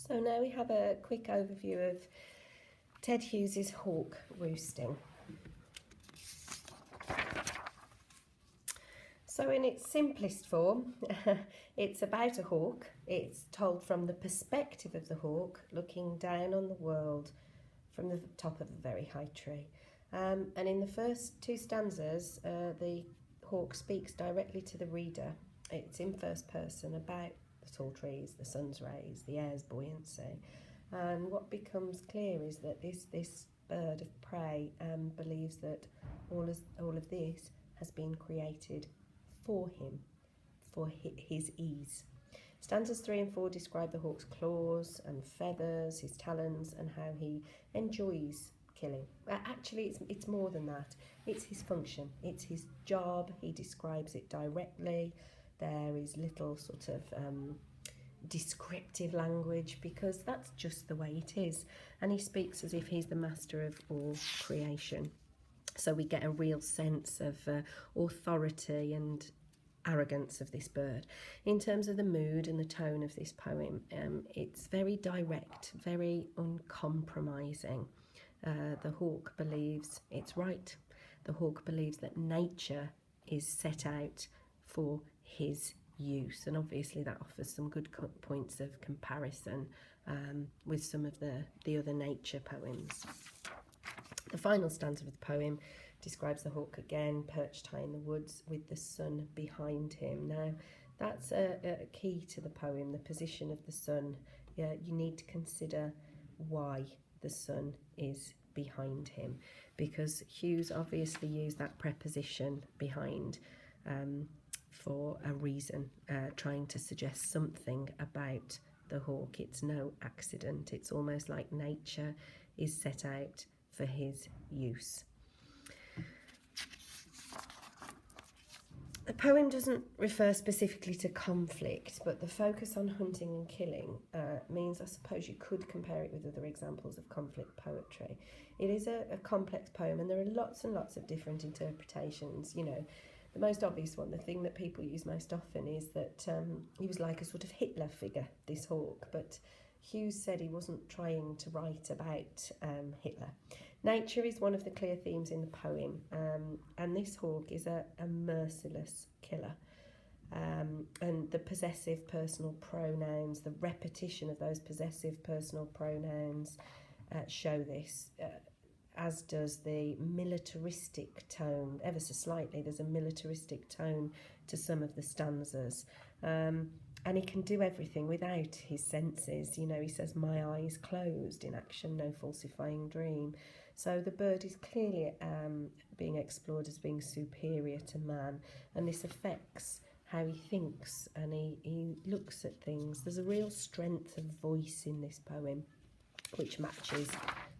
So now we have a quick overview of Ted Hughes's Hawk Roosting. So in its simplest form, it's about a hawk. It's told from the perspective of the hawk looking down on the world from the top of a very high tree. And in the first two stanzas, the hawk speaks directly to the reader. It's in first person about the tall trees, the sun's rays, the air's buoyancy. And what becomes clear is that this bird of prey believes that all of this has been created for him, for his ease. Stanzas 3 and 4 describe the hawk's claws and feathers, his talons, and how he enjoys killing. Actually, it's more than that. It's his function. It's his job. He describes it directly. There is little sort of descriptive language because that's just the way it is. And he speaks as if he's the master of all creation. So we get a real sense of authority and arrogance of this bird. In terms of the mood and the tone of this poem, it's very direct, very uncompromising. The hawk believes it's right. The hawk believes that nature is set out for his use, and obviously that offers some good points of comparison with some of the other nature poems. The final stanza of the poem describes the hawk again, perched high in the woods with the sun behind him. Now, that's a key to the poem, the position of the sun. You need to consider why the sun is behind him, because Hughes obviously used that preposition behind for a reason, trying to suggest something about the hawk. It's no accident. It's almost like nature is set out for his use. The poem doesn't refer specifically to conflict, but the focus on hunting and killing means I suppose you could compare it with other examples of conflict poetry. It is a complex poem, and there are lots and lots of different interpretations. You know, the most obvious one, the thing that people use most often, is that he was like a sort of Hitler figure, this hawk, but Hughes said he wasn't trying to write about Hitler. Nature is one of the clear themes in the poem, and this hawk is a merciless killer. And the possessive personal pronouns, the repetition of those possessive personal pronouns show this, as does the militaristic tone. Ever so slightly, there's a militaristic tone to some of the stanzas. And he can do everything without his senses. You know, he says, "My eyes closed, in action, no falsifying dream." So the bird is clearly being explored as being superior to man, and this affects how he thinks and he looks at things. There's a real strength of voice in this poem, which matches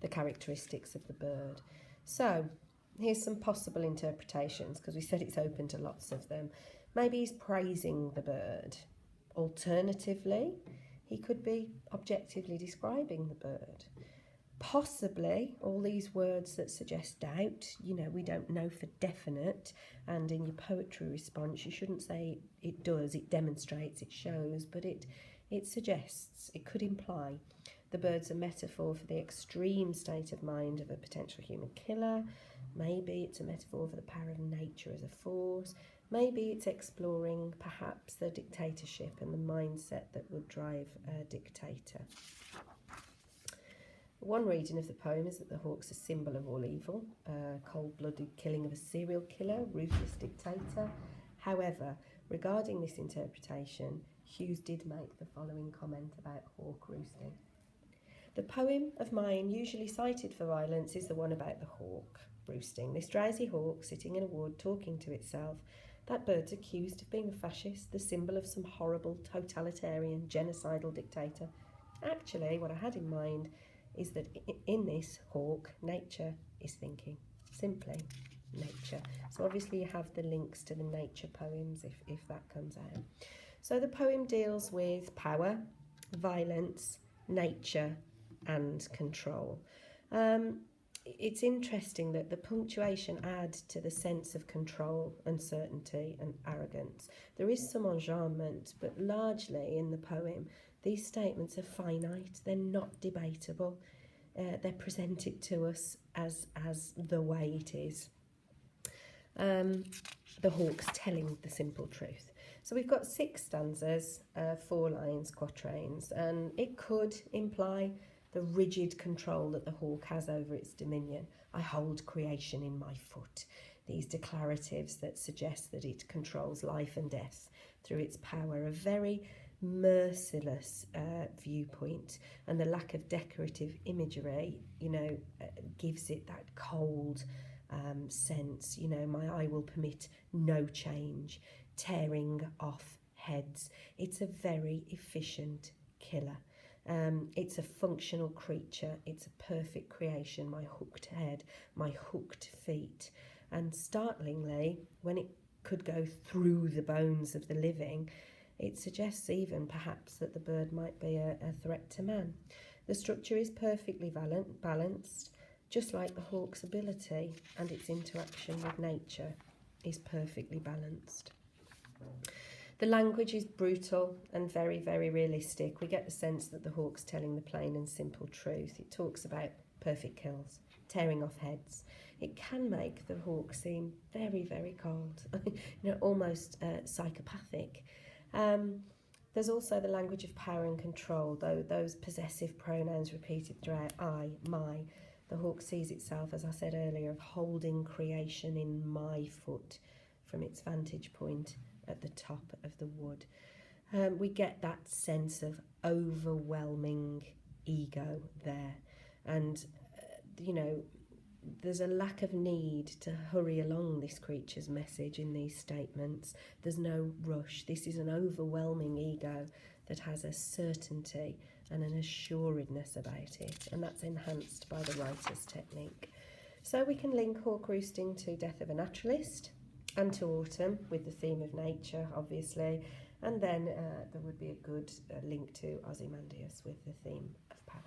the characteristics of the bird. So here's some possible interpretations, because we said it's open to lots of them. Maybe he's praising the bird. Alternatively, he could be objectively describing the bird. Possibly all these words that suggest doubt, you know, we don't know for definite, and in your poetry response you shouldn't say it does, it demonstrates, it shows, but it suggests, it could imply the bird's a metaphor for the extreme state of mind of a potential human killer. Maybe it's a metaphor for the power of nature as a force. Maybe it's exploring perhaps the dictatorship and the mindset that would drive a dictator. One reading of the poem is that the hawk's a symbol of all evil, cold-blooded killing of a serial killer, ruthless dictator. However, regarding this interpretation, Hughes did make the following comment about hawk roosting. The poem of mine usually cited for violence is the one about the hawk roosting. This drowsy hawk sitting in a wood talking to itself. That bird's accused of being a fascist, the symbol of some horrible, totalitarian, genocidal dictator. Actually, what I had in mind is that in this hawk, nature is thinking. Simply, nature. So obviously you have the links to the nature poems if that comes out. So the poem deals with power, violence, nature, and control. It's interesting that the punctuation adds to the sense of control, uncertainty, and arrogance. There is some enjambment, but largely in the poem, These statements are finite, they're not debatable, they're presented to us as the way it is. The hawk's telling the simple truth. So we've got 6 stanzas, 4 lines, quatrains, and it could imply the rigid control that the hawk has over its dominion. I hold creation in my foot. These declaratives that suggest that it controls life and death through its power, a very merciless viewpoint, and the lack of decorative imagery, gives it that cold sense. My eye will permit no change, tearing off heads. It's a very efficient killer. It's a functional creature. It's a perfect creation. My hooked head, my hooked feet. And startlingly, when it could go through the bones of the living, it suggests even perhaps that the bird might be a threat to man. The structure is perfectly balanced, just like the hawk's ability, and its interaction with nature is perfectly balanced. The language is brutal and very, very realistic. We get the sense that the hawk's telling the plain and simple truth. It talks about perfect kills, tearing off heads. It can make the hawk seem very, very cold, almost psychopathic. There's also the language of power and control, though those possessive pronouns repeated throughout I, my. The hawk sees itself, as I said earlier, of holding creation in my foot from its vantage point at the top of the wood. We get that sense of overwhelming ego there. And, there's a lack of need to hurry along this creature's message in these statements. There's no rush. This is an overwhelming ego that has a certainty and an assuredness about it, and that's enhanced by the writer's technique. So we can link Hawk Roosting to Death of a Naturalist and to autumn with the theme of nature, obviously, and then there would be a good link to Ozymandias with the theme of power.